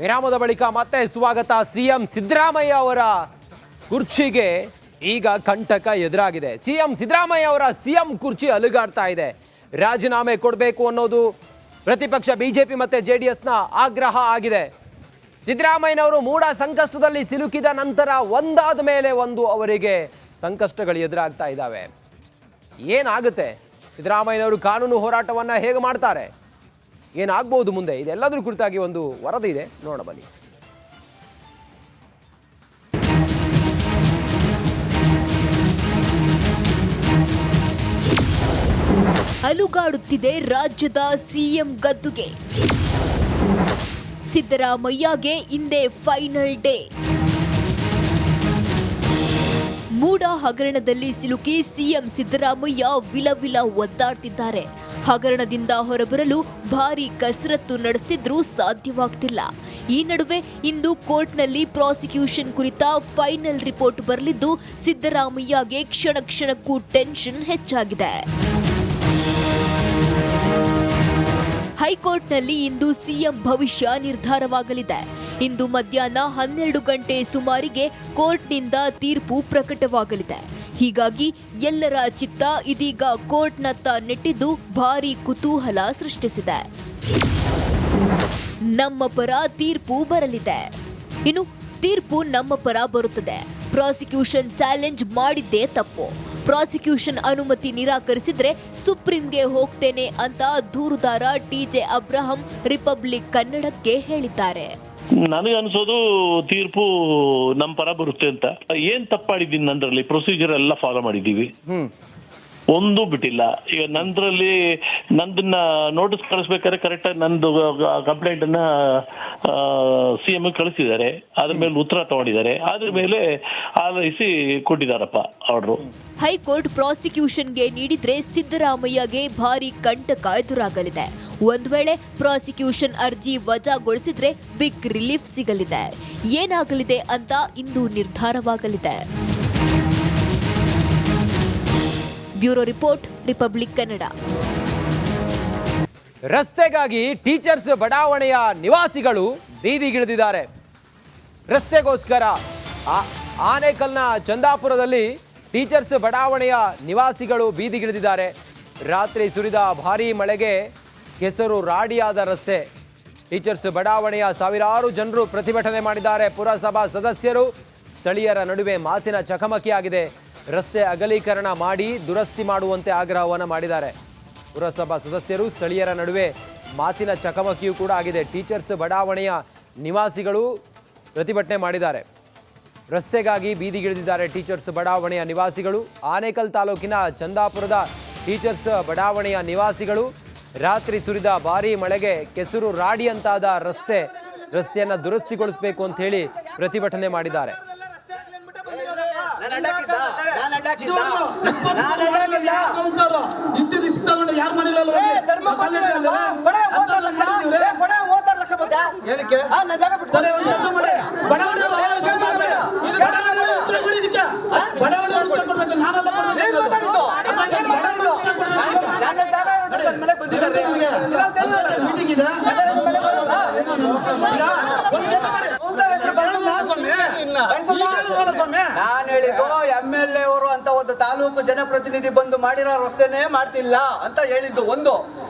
ವಿರಾಮದ ಬಳಿಕ ಮತ್ತೆ ಸ್ವಾಗತ. ಸಿಎಂ ಸಿದ್ದರಾಮಯ್ಯ ಅವರ ಕುರ್ಚಿಗೆ ಈಗ ಕಂಟಕ ಎದುರಾಗಿದೆ. ಸಿಎಂ ಸಿದ್ದರಾಮಯ್ಯ ಅವರ ಸಿಎಂ ಕುರ್ಚಿ ಅಲುಗಾಡ್ತಾ ಇದೆ. ರಾಜೀನಾಮೆ ಕೊಡಬೇಕು ಅನ್ನೋದು ಪ್ರತಿಪಕ್ಷ ಬಿಜೆಪಿ ಮತ್ತೆ ಜೆಡಿಎಸ್ನ ಆಗ್ರಹ ಆಗಿದೆ. ಸಿದ್ದರಾಮಯ್ಯನವರು ಮೂಢ ಸಂಕಷ್ಟದಲ್ಲಿ ಸಿಲುಕಿದ ನಂತರ ಒಂದಾದ ಮೇಲೆ ಒಂದು ಅವರಿಗೆ ಸಂಕಷ್ಟಗಳು ಎದುರಾಗ್ತಾ ಇದ್ದಾವೆ. ಏನಾಗುತ್ತೆ? ಸಿದ್ದರಾಮಯ್ಯನವರು ಕಾನೂನು ಹೋರಾಟವನ್ನು ಹೇಗೆ ಮಾಡ್ತಾರೆ, ಏನಾಗಬಹುದು ಮುಂದೆ, ಇದೆಲ್ಲದರ ಕುರಿತಾಗಿ ಒಂದು ವರದಿ ಇದೆ, ನೋಡೋಣ ಬನ್ನಿ. ಅಲುಗಾಡುತ್ತಿದೆ ರಾಜ್ಯದ ಸಿಎಂ ಗದ್ದುಗೆ. ಸಿದ್ದರಾಮಯ್ಯಗೆ ಇಂದೇ ಫೈನಲ್ ಡೇ. ಮೂಡ ಹಗರಣದಲ್ಲಿ ಸಿಲುಕಿ ಸಿಎಂ ಸಿದ್ದರಾಮಯ್ಯ ವಿಲವಿಲ ಒದ್ದಾಡ್ತಿದ್ದಾರೆ. ಹಗರಣದಿಂದ ಹೊರಬರಲು ಭಾರೀ ಕಸರತ್ತು ನಡೆಸುತ್ತಿದ್ರೂ ಸಾಧ್ಯವಾಗ್ತಿಲ್ಲ. ಈ ನಡುವೆ ಇಂದು ಕೋರ್ಟ್ನಲ್ಲಿ ಪ್ರಾಸಿಕ್ಯೂಷನ್ ಕುರಿತ ಫೈನಲ್ ರಿಪೋರ್ಟ್ ಬರಲಿದ್ದು ಸಿದ್ದರಾಮಯ್ಯಗೆ ಕ್ಷಣ ಕ್ಷಣಕ್ಕೂ ಟೆನ್ಷನ್ ಹೆಚ್ಚಾಗಿದೆ. ಹೈಕೋರ್ಟ್ನಲ್ಲಿ ಇಂದು ಸಿಎಂ ಭವಿಷ್ಯ ನಿರ್ಧಾರವಾಗಲಿದೆ. ಇಂದು ಮಧ್ಯಾಹ್ನ 12 ಗಂಟೆ ಸುಮಾರಿಗೆ ಕೋರ್ಟ್ನಿಂದ ತೀರ್ಪು ಪ್ರಕಟವಾಗಲಿದೆ. ಹೀಗಾಗಿ ಎಲ್ಲರ ಚಿತ್ತ ಇದೀಗ ಕೋರ್ಟ್ನತ್ತ ನೆಟ್ಟಿದ್ದು ಭಾರೀ ಕುತೂಹಲ ಸೃಷ್ಟಿಸಿದೆ. ನಮ್ಮ ಪರ ತೀರ್ಪು ಬರಲಿದೆ. ಇನ್ನು ತೀರ್ಪು ನಮ್ಮ ಪರ ಬರುತ್ತದೆ. ಪ್ರಾಸಿಕ್ಯೂಷನ್ ಚಾಲೆಂಜ್ ಮಾಡಿದ್ದೇ ತಪ್ಪು. ಪ್ರಾಸಿಕ್ಯೂಷನ್ ಅನುಮತಿ ನಿರಾಕರಿಸಿದ್ರೆ ಸುಪ್ರೀಂಗೆ ಹೋಗ್ತೇನೆ ಅಂತ ದೂರುದಾರ ಟಿಜೆ ಅಬ್ರಹಂ ರಿಪಬ್ಲಿಕ್ ಕನ್ನಡಕ್ಕೆ ಹೇಳಿದ್ದಾರೆ. ನನಗೆ ಅನ್ಸೋದು ತೀರ್ಪು ನಮ್ಮ ಪರ ಬರುತ್ತೆ ಅಂತ. ಏನ್ ತಪ್ಪಾಡಿದ್ದೀನಿ ನಂದ್ರಲ್ಲಿ, ಪ್ರೊಸೀಜರ್ ಎಲ್ಲ ಫಾಲೋ ಮಾಡಿದೀವಿ, ಒಂದು ಬಿಟ್ಟಿಲ್ಲ. ಈಗ ನಂದ್ರಲ್ಲಿ ನಂದನ್ನ ನೋಟಿಸ್ ಕಳಿಸ್ಬೇಕಾದ್ರೆ ಕರೆಕ್ಟಾಗಿ ನಂದು ಕಂಪ್ಲೇಂಟ್ ಅನ್ನ ಸಿಎಂ ಕಳಿಸಿದ್ದಾರೆ. ಅದ್ರ ಮೇಲೆ ಉತ್ತರ ತಗೊಂಡಿದ್ದಾರೆ. ಅದ್ರ ಮೇಲೆ ಆಲೈಸಿ ಕೊಟ್ಟಿದ್ದಾರಪ್ಪ ಆರ್ಡರ್. ಹೈಕೋರ್ಟ್ ಪ್ರಾಸಿಕ್ಯೂಷನ್ಗೆ ನೀಡಿದ್ರೆ ಸಿದ್ದರಾಮಯ್ಯಗೆ ಭಾರಿ ಕಂಟಕ ಎದುರಾಗಲಿದೆ. ಒಂದ್ ವೇಳೆ ಪ್ರಾಸಿಕ್ಯೂಷನ್ ಅರ್ಜಿ ವಜಾಗೊಳಿಸಿದ್ರೆ ಬಿಗ್ ರಿಲೀಫ್ ಸಿಗಲಿದೆ. ಏನಾಗಲಿದೆ ಅಂತ ಇಂದು ನಿರ್ಧಾರವಾಗಲಿದೆ. Bureau report, Republic Kannada. ರಸ್ತೆಗಾಗಿ ಟೀಚರ್ಸ್ ಬಡಾವಣೆಯ ನಿವಾಸಿಗಳು ಬೀದಿಗಿಳಿದಿದ್ದಾರೆ. ರಸ್ತೆಗೋಸ್ಕರ ಆನೇಕಲ್ನ ಚಂದಾಪುರದಲ್ಲಿ ಟೀಚರ್ಸ್ ಬಡಾವಣೆಯ ನಿವಾಸಿಗಳು ಬೀದಿಗಿಳಿದಿದ್ದಾರೆ. ರಾತ್ರಿ ಸುರಿದ ಭಾರೀ ಮಳೆಗೆ ಕೆಸರು ರಾಡಿಯಾದ ರಸ್ತೆ. ಟೀಚರ್ಸ್ ಬಡಾವಣೆಯ ಸಾವಿರಾರು ಜನರು ಪ್ರತಿಭಟನೆ ಮಾಡಿದ್ದಾರೆ. ಪುರಸಭಾ ಸದಸ್ಯರು ಸ್ಥಳೀಯರ ನಡುವೆ ಮಾತಿನ ಚಕಮಕಿಯಾಗಿದೆ. ರಸ್ತೆ ಅಗಲೀಕರಣ ಮಾಡಿ ದುರಸ್ತಿ ಮಾಡುವಂತೆ ಆಗ್ರಹವನ್ನು ಮಾಡಿದ್ದಾರೆ. ಪುರಸಭಾ ಸದಸ್ಯರು ಸ್ಥಳೀಯರ ನಡುವೆ ಮಾತಿನ ಚಕಮಕಿಯೂ ಕೂಡ ಆಗಿದೆ. ಟೀಚರ್ಸ್ ಬಡಾವಣೆಯ ನಿವಾಸಿಗಳು ಪ್ರತಿಭಟನೆ ಮಾಡಿದ್ದಾರೆ. ರಸ್ತೆಗಾಗಿ ಬೀದಿಗಿಳಿದಿದ್ದಾರೆ ಟೀಚರ್ಸ್ ಬಡಾವಣೆಯ ನಿವಾಸಿಗಳು. ಆನೇಕಲ್ ತಾಲೂಕಿನ ಚಂದಾಪುರದ ಟೀಚರ್ಸ್ ಬಡಾವಣೆಯ ನಿವಾಸಿಗಳು ರಾತ್ರಿ ಸುರಿದ ಭಾರೀ ಮಳೆಗೆ ಕೆಸರು ರಾಡಿಯಂತಾದ ರಸ್ತೆಯನ್ನು ದುರಸ್ತಿಗೊಳಿಸಬೇಕು ಅಂತ ಹೇಳಿ ಪ್ರತಿಭಟನೆ ಮಾಡಿದ್ದಾರೆ. ನಾನು ಹೇಳಿದ್ದು MLA ಅವರು ಅಂತ ಒಂದು ತಾಲೂಕು ಜನಪ್ರತಿನಿಧಿ ಬಂದು ಮಾಡಿರೋ ರಸ್ತೆನೇ ಮಾಡ್ತಿಲ್ಲ ಅಂತ ಹೇಳಿದ್ದು ಒಂದು.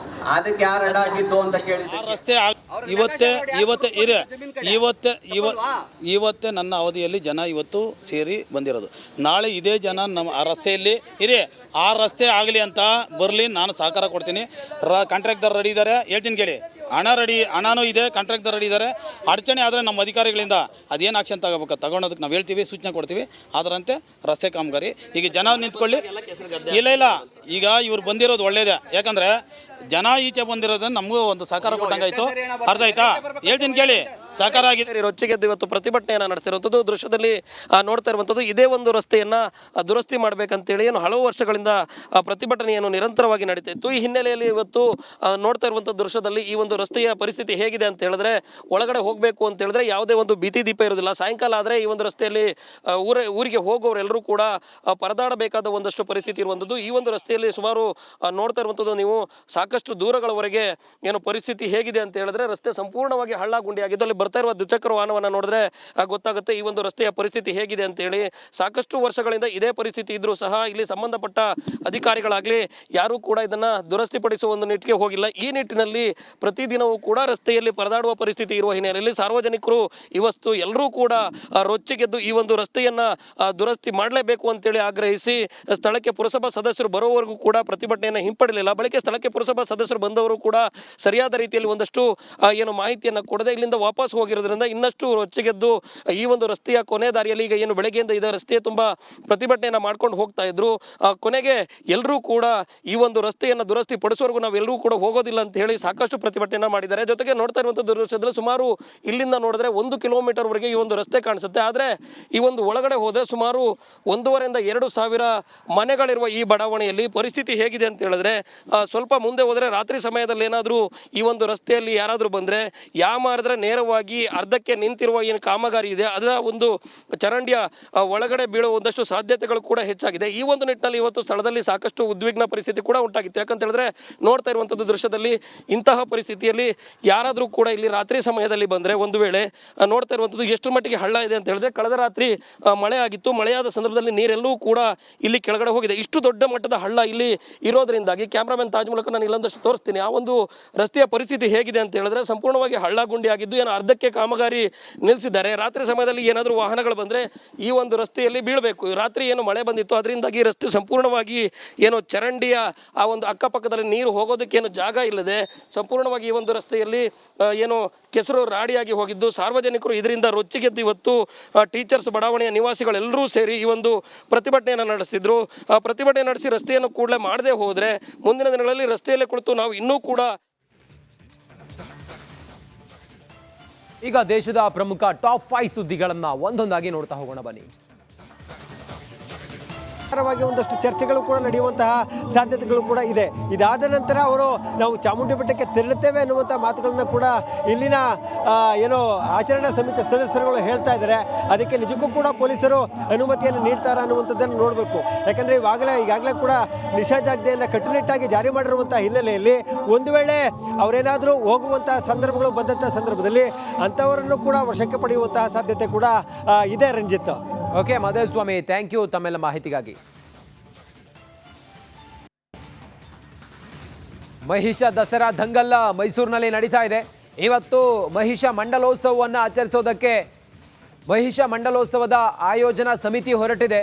ಅದಕ್ಕೆ ಯಾರು ಅಡ್ಡಾಗಿದ್ದು ಅಂತ ಕೇಳಿದ್ದು. ಇವತ್ತೇ ನನ್ನ ಅವಧಿಯಲ್ಲಿ ಜನ ಇವತ್ತು ಸೇರಿ ಬಂದಿರೋದು. ನಾಳೆ ಇದೇ ಜನ ನಮ್ಮ ಆ ರಸ್ತೆಯಲ್ಲಿ ಇರಿ, ಆ ರಸ್ತೆ ಆಗಲಿ ಅಂತ ಬರಲಿ, ನಾನು ಸಹಕಾರ ಕೊಡ್ತೀನಿ. ಕಾಂಟ್ರಾಕ್ಟರ್ ರೆಡಿ ಇದ್ದಾರೆ, ಹೇಳ್ತೀನಿ ಕೇಳಿ. ಹಣನೂ ಇದೆ, ಕಾಂಟ್ರಾಕ್ಟರ್ ರೆಡಿ ಇದ್ದಾರೆ. ಅಡಚಣೆ ಆದರೆ ನಮ್ಮ ಅಧಿಕಾರಿಗಳಿಂದ ಅದೇನು ಆಕ್ಷನ್ ತಗೊಳೋದಕ್ಕೆ ನಾವು ಹೇಳ್ತೀವಿ, ಸೂಚನೆ ಕೊಡ್ತೀವಿ. ಅದರಂತೆ ರಸ್ತೆ ಕಾಮಗಾರಿ ಈಗ ಜನ ನಿಂತ್ಕೊಳ್ಳಿ. ಇಲ್ಲ ಈಗ ಇವ್ರು ಬಂದಿರೋದು ಒಳ್ಳೇದೇ. ಯಾಕಂದರೆ ಜನ ಈಚೆ ಬಂದಿರೋದನ್ನ ನಮಗೂ ಒಂದು ಸಹಕಾರ ಕೊಟ್ಟಂಗಾಯ್ತು. ಅರ್ಥ ಆಯ್ತಾ? ಹೇಳ್ತೀನಿ ಕೇಳಿ. ಸಹಕಾರ ಆಗಿದೆ. ರೊಚ್ಚಿಗೆದ್ದು ಇವತ್ತು ಪ್ರತಿಭಟನೆಯನ್ನು ನಡೆಸಿರುವಂಥದ್ದು ದೃಶ್ಯದಲ್ಲಿ ನೋಡ್ತಾ ಇರುವಂಥದ್ದು. ಇದೇ ಒಂದು ರಸ್ತೆಯನ್ನು ದುರಸ್ತಿ ಮಾಡಬೇಕಂತೇಳಿ ಏನು ಹಲವು ವರ್ಷಗಳಿಂದ ಪ್ರತಿಭಟನೆಯನ್ನು ನಿರಂತರವಾಗಿ ನಡೀತಾ ಇತ್ತು. ಈ ಹಿನ್ನೆಲೆಯಲ್ಲಿ ಇವತ್ತು ನೋಡ್ತಾ ಇರುವಂಥ ದೃಶ್ಯದಲ್ಲಿ ಈ ಒಂದು ರಸ್ತೆಯ ಪರಿಸ್ಥಿತಿ ಹೇಗಿದೆ ಅಂತ ಹೇಳಿದ್ರೆ, ಒಳಗಡೆ ಹೋಗಬೇಕು ಅಂತ ಹೇಳಿದ್ರೆ ಯಾವುದೇ ಒಂದು ಬೀದಿ ದೀಪ ಇರೋದಿಲ್ಲ. ಸಾಯಂಕಾಲ ಆದರೆ ಈ ಒಂದು ರಸ್ತೆಯಲ್ಲಿ ಊರಿಗೆ ಹೋಗೋರೆಲ್ಲರೂ ಕೂಡ ಪರದಾಡಬೇಕಾದ ಒಂದಷ್ಟು ಪರಿಸ್ಥಿತಿ ಇರುವಂಥದ್ದು. ಈ ಒಂದು ರಸ್ತೆಯಲ್ಲಿ ಸುಮಾರು ನೋಡ್ತಾ ಇರುವಂಥದ್ದು ನೀವು ಸಾಕಷ್ಟು ದೂರಗಳವರೆಗೆ ಏನು ಪರಿಸ್ಥಿತಿ ಹೇಗಿದೆ ಅಂತ ಹೇಳಿದ್ರೆ, ರಸ್ತೆ ಸಂಪೂರ್ಣವಾಗಿ ಹಳ್ಳ ಗುಂಡಿಯಾಗಿದ್ದು ಅಲ್ಲಿ ಬರ್ತಾ ಇರುವ ದ್ವಿಚಕ್ರ ವಾಹನವನ್ನು ನೋಡಿದ್ರೆ ಗೊತ್ತಾಗುತ್ತೆ ಈ ಒಂದು ರಸ್ತೆಯ ಪರಿಸ್ಥಿತಿ ಹೇಗಿದೆ ಅಂತೇಳಿ. ಸಾಕಷ್ಟು ವರ್ಷಗಳಿಂದ ಇದೇ ಪರಿಸ್ಥಿತಿ ಇದ್ರೂ ಸಹ ಇಲ್ಲಿ ಸಂಬಂಧಪಟ್ಟ ಅಧಿಕಾರಿಗಳಾಗಲಿ ಯಾರೂ ಕೂಡ ಇದನ್ನು ದುರಸ್ತಿಪಡಿಸುವ ಒಂದು ನಿಟ್ಟಿಗೆ ಹೋಗಿಲ್ಲ. ಈ ನಿಟ್ಟಿನಲ್ಲಿ ಪ್ರತಿದಿನವೂ ಕೂಡ ರಸ್ತೆಯಲ್ಲಿ ಪರದಾಡುವ ಪರಿಸ್ಥಿತಿ ಇರುವ ಹಿನ್ನೆಲೆಯಲ್ಲಿ ಸಾರ್ವಜನಿಕರು ಇವತ್ತು ಎಲ್ಲರೂ ಕೂಡ ರೊಚ್ಚಿಗೆದ್ದು ಈ ಒಂದು ರಸ್ತೆಯನ್ನು ದುರಸ್ತಿ ಮಾಡಲೇಬೇಕು ಅಂತೇಳಿ ಆಗ್ರಹಿಸಿ ಸ್ಥಳಕ್ಕೆ ಪುರಸಭಾ ಸದಸ್ಯರು ಬರೋವರೆಗೂ ಕೂಡ ಪ್ರತಿಭಟನೆಯನ್ನು ಹಿಂಪಡಲಿಲ್ಲ. ಬಳಿಕ ಸ್ಥಳಕ್ಕೆ ಪುರಸಭಾ ಸದಸ್ಯರು ಬಂದವರು ಕೂಡ ಸರಿಯಾದ ರೀತಿಯಲ್ಲಿ ಒಂದಷ್ಟು ಏನು ಮಾಹಿತಿಯನ್ನು ಕೊಡದೆ ಇಲ್ಲಿಂದ ವಾಪಸ್ ಹೋಗಿರೋದ್ರಿಂದ ಇನ್ನಷ್ಟು ರೊಚ್ಚಿಗೆದ್ದು ಈ ಒಂದು ರಸ್ತೆಯ ಕೊನೆ ದಾರಿಯಲ್ಲಿ ಈಗ ಏನು ಬೆಳಗ್ಗೆಯಿಂದ ಇದೆ ರಸ್ತೆ ತುಂಬ ಪ್ರತಿಭಟನೆಯನ್ನು ಮಾಡ್ಕೊಂಡು ಹೋಗ್ತಾ ಇದ್ರು. ಕೊನೆಗೆ ಎಲ್ಲರೂ ಕೂಡ ಈ ಒಂದು ರಸ್ತೆಯನ್ನು ದುರಸ್ತಿ ಪಡಿಸೋವರೆಗೂ ನಾವೆಲ್ಲರೂ ಕೂಡ ಹೋಗೋದಿಲ್ಲ ಅಂತ ಹೇಳಿ ಸಾಕಷ್ಟು ಪ್ರತಿಭಟನೆಯನ್ನು ಮಾಡಿದ್ದಾರೆ. ಜೊತೆಗೆ ನೋಡ್ತಾ ಇರುವಂಥ ದೃಶ್ಯದಲ್ಲಿ ಸುಮಾರು ಇಲ್ಲಿಂದ ನೋಡಿದ್ರೆ 1 ಕಿಲೋಮೀಟರ್ವರೆಗೆ ಈ ಒಂದು ರಸ್ತೆ ಕಾಣಿಸುತ್ತೆ. ಆದರೆ ಈ ಒಂದು ಒಳಗಡೆ ಹೋದರೆ ಸುಮಾರು 1,500 ರಿಂದ 2,000 ಮನೆಗಳಿರುವ ಈ ಬಡಾವಣೆಯಲ್ಲಿ ಪರಿಸ್ಥಿತಿ ಹೇಗಿದೆ ಅಂತ ಹೇಳಿದ್ರೆ ಸ್ವಲ್ಪ ಮುಂದೆ ಹೋದರೆ ರಾತ್ರಿ ಸಮಯದಲ್ಲಿ ಏನಾದರೂ ಈ ಒಂದು ರಸ್ತೆಯಲ್ಲಿ ಯಾರಾದರೂ ಬಂದರೆ ಮಾರಿದ್ರೆ ನೇರವಾಗಿ ಅರ್ಧಕ್ಕೆ ನಿಂತಿರುವ ಏನು ಕಾಮಗಾರಿ ಇದೆ ಅದರ ಒಂದು ಚರಂಡಿಯ ಒಳಗಡೆ ಬೀಳುವ ಒಂದಷ್ಟು ಸಾಧ್ಯತೆಗಳು ಕೂಡ ಹೆಚ್ಚಾಗಿದೆ. ಈ ಒಂದು ನಿಟ್ಟಿನಲ್ಲಿ ಇವತ್ತು ಸ್ಥಳದಲ್ಲಿ ಸಾಕಷ್ಟು ಉದ್ವಿಗ್ನ ಪರಿಸ್ಥಿತಿ ಕೂಡ ಉಂಟಾಗಿತ್ತು. ಯಾಕಂತ ಹೇಳಿದ್ರೆ ನೋಡ್ತಾ ಇರುವಂಥದ್ದು ದೃಶ್ಯದಲ್ಲಿ ಇಂತಹ ಪರಿಸ್ಥಿತಿಯಲ್ಲಿ ಯಾರಾದರೂ ಕೂಡ ಇಲ್ಲಿ ರಾತ್ರಿ ಸಮಯದಲ್ಲಿ ಬಂದರೆ ಒಂದು ವೇಳೆ ನೋಡ್ತಾ ಇರುವಂಥದ್ದು ಎಷ್ಟು ಮಟ್ಟಿಗೆ ಹಳ್ಳ ಇದೆ ಅಂತ ಹೇಳಿದ್ರೆ ಕಳೆದ ರಾತ್ರಿ ಮಳೆ ಆಗಿತ್ತು. ಮಳೆಯಾದ ಸಂದರ್ಭದಲ್ಲಿ ನೀರೆಲ್ಲವೂ ಕೂಡ ಇಲ್ಲಿ ಕೆಳಗಡೆ ಹೋಗಿದೆ. ಇಷ್ಟು ದೊಡ್ಡ ಮಟ್ಟದ ಹಳ್ಳ ಇಲ್ಲಿ ಇರೋದ್ರಿಂದಾಗಿ ಕ್ಯಾಮ್ರಾಮನ್ ತಾಜ್ ಮೂಲಕ ನಾನು ಇಲ್ಲೊಂದಷ್ಟು ತೋರಿಸ್ತೀನಿ ಆ ಒಂದು ರಸ್ತೆಯ ಪರಿಸ್ಥಿತಿ ಹೇಗಿದೆ ಅಂತ ಹೇಳಿದ್ರೆ ಸಂಪೂರ್ಣವಾಗಿ ಹಳ್ಳ ಗುಂಡಿ ಆಗಿದ್ದು ಏನು ಅರ್ಧಕ್ಕೆ ಕಾಮಗಾರಿ ನಿಲ್ಲಿಸಿದ್ದಾರೆ. ರಾತ್ರಿ ಸಮಯದಲ್ಲಿ ಏನಾದರೂ ವಾಹನಗಳು ಬಂದರೆ ಈ ಒಂದು ರಸ್ತೆಯಲ್ಲಿ ಬೀಳಬೇಕು. ರಾತ್ರಿ ಏನು ಮಳೆ ಬಂದಿತ್ತು ಅದರಿಂದಾಗಿ ರಸ್ತೆ ಸಂಪೂರ್ಣವಾಗಿ ಏನು ಚರಂಡಿಯ ಆ ಒಂದು ಅಕ್ಕಪಕ್ಕದಲ್ಲಿ ನೀರು ಹೋಗೋದಕ್ಕೆ ಏನು ಜಾಗ ಇಲ್ಲದೆ ಸಂಪೂರ್ಣವಾಗಿ ಈ ಒಂದು ರಸ್ತೆಯಲ್ಲಿ ಏನು ಕೆಸರು ರಾಡಿಯಾಗಿ ಹೋಗಿದ್ದು ಸಾರ್ವಜನಿಕರು ಇದರಿಂದ ರೊಚ್ಚಿಗೆದ್ದು ಇವತ್ತು ಟೀಚರ್ಸ್ ಬಡಾವಣೆಯ ನಿವಾಸಿಗಳೆಲ್ಲರೂ ಸೇರಿ ಈ ಒಂದು ಪ್ರತಿಭಟನೆಯನ್ನು ನಡೆಸಿದ್ರು. ಪ್ರತಿಭಟನೆ ನಡೆಸಿ ರಸ್ತೆಯನ್ನು ಕೂಡಲೇ ಮಾಡದೆ ಹೋದರೆ ಮುಂದಿನ ದಿನಗಳಲ್ಲಿ ರಸ್ತೆಯಲ್ಲೇ ಕುಳಿತು ನಾವು ಇನ್ನೂ ಕೂಡ ಈಗ ದೇಶದ ಪ್ರಮುಖ ಟಾಪ್ 5 ಸುದ್ದಿಗಳನ್ನು ಒಂದೊಂದಾಗಿ ನೋಡ್ತಾ ಹೋಗೋಣ ಬನ್ನಿ. ಒಂದಷ್ಟು ಚರ್ಚೆಗಳು ಕೂಡ ನಡೆಯುವಂತಹ ಸಾಧ್ಯತೆಗಳು ಕೂಡ ಇದೆ. ಇದಾದ ನಂತರ ಅವರು ನಾವು ಚಾಮುಂಡಿ ಬೆಟ್ಟಕ್ಕೆ ತೆರಳುತ್ತೇವೆ ಅನ್ನುವಂಥ ಮಾತುಗಳನ್ನ ಕೂಡ ಇಲ್ಲಿನ ಏನೋ ಆಚರಣಾ ಸಮಿತಿ ಸದಸ್ಯರುಗಳು ಹೇಳ್ತಾ ಇದ್ದಾರೆ. ಅದಕ್ಕೆ ನಿಜಕ್ಕೂ ಕೂಡ ಪೊಲೀಸರು ಅನುಮತಿಯನ್ನು ನೀಡ್ತಾರಾ ಅನ್ನುವಂಥದ್ದನ್ನು ನೋಡಬೇಕು. ಯಾಕಂದರೆ ಈಗಾಗಲೇ ಕೂಡ ನಿಷೇಧಾಜ್ಞೆಯನ್ನು ಕಟ್ಟುನಿಟ್ಟಾಗಿ ಜಾರಿ ಮಾಡಿರುವಂಥ ಹಿನ್ನೆಲೆಯಲ್ಲಿ ಒಂದು ವೇಳೆ ಅವರೇನಾದರೂ ಹೋಗುವಂತಹ ಸಂದರ್ಭಗಳು ಬಂದಂಥ ಸಂದರ್ಭದಲ್ಲಿ ಅಂಥವರನ್ನು ಕೂಡ ವಶಕ್ಕೆ ಪಡೆಯುವಂತಹ ಸಾಧ್ಯತೆ ಕೂಡ ಇದೆ. Ranjit. Okay Mahadevaswamy, thank you ತಮ್ಮೆಲ್ಲ ಮಾಹಿತಿಗಾಗಿ. ಮಹಿಷ ದಸರಾ ದಂಗಲ್ಲ ಮೈಸೂರಿನಲ್ಲಿ ನಡೀತಾ ಇದೆ. ಇವತ್ತು ಮಹಿಷ ಮಂಡಲೋತ್ಸವವನ್ನು ಆಚರಿಸೋದಕ್ಕೆ ಮಹಿಷ ಮಂಡಲೋತ್ಸವದ ಆಯೋಜನಾ ಸಮಿತಿ ಹೊರಟಿದೆ.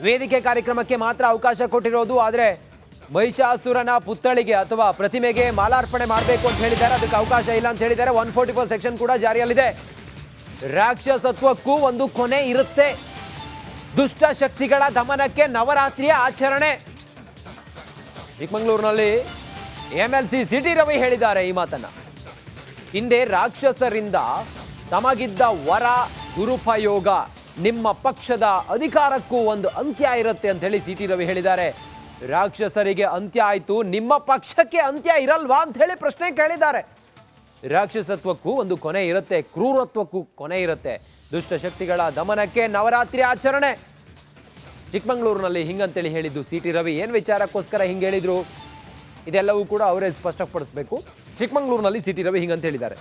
ವೇದಿಕೆ ಕಾರ್ಯಕ್ರಮಕ್ಕೆ ಮಾತ್ರ ಅವಕಾಶ ಕೊಟ್ಟಿರೋದು. ಆದರೆ ಮಹಿಷಾಸುರನ ಪುತ್ಥಳಿಗೆ ಅಥವಾ ಪ್ರತಿಮೆಗೆ ಮಾಲಾರ್ಪಣೆ ಮಾಡಬೇಕು ಅಂತ ಹೇಳಿದ್ದಾರೆ. ಅದಕ್ಕೆ ಅವಕಾಶ ಇಲ್ಲ ಅಂತ ಹೇಳಿದ್ದಾರೆ. 144 ಸೆಕ್ಷನ್ ಕೂಡ ಜಾರಿಯಲ್ಲಿದೆ. ರಾಕ್ಷಸತ್ವಕ್ಕೂ ಒಂದು ಕೊನೆ ಇರುತ್ತೆ. ದುಷ್ಟ ಶಕ್ತಿಗಳ ದಮನಕ್ಕೆ ನವರಾತ್ರಿಯ ಆಚರಣೆ. ಚಿಕ್ಕಮಗಳೂರಿನಲ್ಲಿ MLC ಸಿಟಿ ರವಿ ಹೇಳಿದ್ದಾರೆ ಈ ಮಾತನ್ನ. ಹಿಂದೆ ರಾಕ್ಷಸರಿಂದ ತಮಗಿದ್ದ ವರ ದುರುಪಯೋಗ, ನಿಮ್ಮ ಪಕ್ಷದ ಅಧಿಕಾರಕ್ಕೂ ಒಂದು ಅಂತ್ಯ ಇರುತ್ತೆ ಅಂತ ಹೇಳಿ ಸಿಟಿ ರವಿ ಹೇಳಿದ್ದಾರೆ. ರಾಕ್ಷಸರಿಗೆ ಅಂತ್ಯ ಆಯ್ತು, ನಿಮ್ಮ ಪಕ್ಷಕ್ಕೆ ಅಂತ್ಯ ಇರಲ್ವಾ ಅಂತ ಹೇಳಿ ಪ್ರಶ್ನೆ ಕೇಳಿದ್ದಾರೆ. ರಾಕ್ಷಸತ್ವಕ್ಕೂ ಒಂದು ಕೊನೆ ಇರುತ್ತೆ, ಕ್ರೂರತ್ವಕ್ಕೂ ಕೊನೆ ಇರುತ್ತೆ. ದುಷ್ಟಶಕ್ತಿಗಳ ದಮನಕ್ಕೆ ನವರಾತ್ರಿ ಆಚರಣೆ. ಚಿಕ್ಕಮಗಳೂರಿನಲ್ಲಿ ಹಿಂಗಂತೇಳಿ ಹೇಳಿದ್ದು ಸಿಟಿ ರವಿ. ಏನು ವಿಚಾರಕ್ಕೋಸ್ಕರ ಹಿಂಗೆ ಹೇಳಿದ್ರು ಇದೆಲ್ಲವೂ ಕೂಡ ಅವರೇ ಸ್ಪಷ್ಟಪಡಿಸಬೇಕು. ಚಿಕ್ಕಮಗಳೂರಿನಲ್ಲಿ ಸಿಟಿ ರವಿ ಹಿಂಗಂತ ಹೇಳಿದ್ದಾರೆ.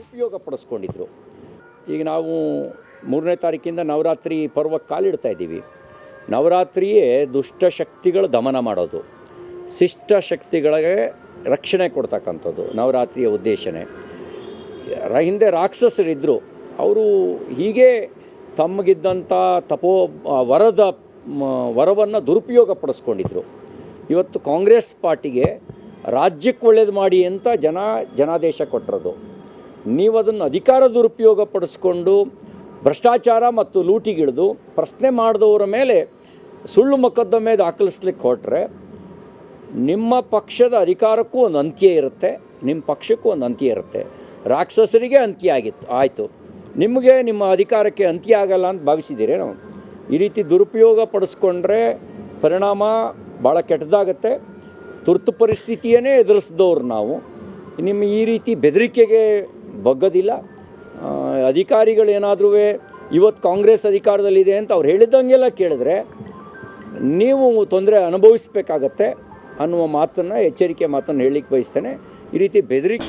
ಉಪಯೋಗ ಪಡಿಸ್ಕೊಂಡಿದ್ರು. ಈಗ ನಾವು 3ನೇ ತಾರೀಕಿಂದ ನವರಾತ್ರಿ ಪರ್ವಕ್ಕೆ ಕಾಲಿಡ್ತಾ ಇದ್ದೀವಿ. ನವರಾತ್ರಿಯೇ ದುಷ್ಟಶಕ್ತಿಗಳ ದಮನ ಮಾಡೋದು, ಶಿಷ್ಟ ಶಕ್ತಿಗಳಿಗೆ ರಕ್ಷಣೆ ಕೊಡ್ತಕ್ಕಂಥದ್ದು ನವರಾತ್ರಿಯ ಉದ್ದೇಶನೇ. ಹಿಂದೆ ರಾಕ್ಷಸರಿದ್ದರು, ಅವರು ಹೀಗೆ ತಮಗಿದ್ದಂಥ ವರವನ್ನು ದುರುಪಯೋಗ ಪಡಿಸ್ಕೊಂಡಿದ್ರು. ಇವತ್ತು ಕಾಂಗ್ರೆಸ್ ಪಾರ್ಟಿಗೆ ರಾಜ್ಯಕ್ಕೆ ಒಳ್ಳೇದು ಮಾಡಿ ಅಂತ ಜನಾದೇಶ ಕೊಟ್ಟಿರೋದು. ನೀವು ಅದನ್ನು ಅಧಿಕಾರ ದುರುಪಯೋಗ ಪಡಿಸ್ಕೊಂಡು ಭ್ರಷ್ಟಾಚಾರ ಮತ್ತು ಲೂಟಿಗಿಳಿದು ಪ್ರಶ್ನೆ ಮಾಡಿದವರ ಮೇಲೆ ಸುಳ್ಳು ಮೊಕದ್ದಮೆ ದಾಖಲಿಸ್ಲಿಕ್ಕೆ ಹೊರಟ್ರೆ ನಿಮ್ಮ ಪಕ್ಷದ ಅಧಿಕಾರಕ್ಕೂ ಒಂದು ಅಂತ್ಯ ಇರುತ್ತೆ, ನಿಮ್ಮ ಪಕ್ಷಕ್ಕೂ ಒಂದು ಅಂತ್ಯ ಇರುತ್ತೆ. ರಾಕ್ಷಸರಿಗೆ ಅಂತ್ಯ ಆಯಿತು, ನಿಮಗೆ ನಿಮ್ಮ ಅಧಿಕಾರಕ್ಕೆ ಅಂತ್ಯ ಆಗಲ್ಲ ಅಂತ ಭಾವಿಸಿದ್ದೀರೇನು? ಈ ರೀತಿ ದುರುಪಯೋಗ ಪಡಿಸ್ಕೊಂಡ್ರೆ ಪರಿಣಾಮ ಭಾಳ ಕೆಟ್ಟದಾಗತ್ತೆ. ತುರ್ತು ಪರಿಸ್ಥಿತಿಯನ್ನೇ ಎದುರಿಸಿದವ್ರು ನಾವು. ನಿಮ್ಮ ಈ ರೀತಿ ಬೆದರಿಕೆಗೆ ಬಗ್ಗೋದಿಲ್ಲ. ಅಧಿಕಾರಿಗಳೇನಾದರೂ ಇವತ್ತು ಕಾಂಗ್ರೆಸ್ ಅಧಿಕಾರದಲ್ಲಿದೆ ಅಂತ ಅವ್ರು ಹೇಳಿದಂಗೆಲ್ಲ ಕೇಳಿದ್ರೆ ನೀವು ತೊಂದರೆ ಅನುಭವಿಸ್ಬೇಕಾಗತ್ತೆ. ಅನ್ನುವ ಮಾತನ್ನು, ಎಚ್ಚರಿಕೆ ಮಾತನ್ನು ಹೇಳಲಿಕ್ಕೆ ಬಯಸ್ತೇನೆ. ಈ ರೀತಿ ಬೆದರಿಕೆ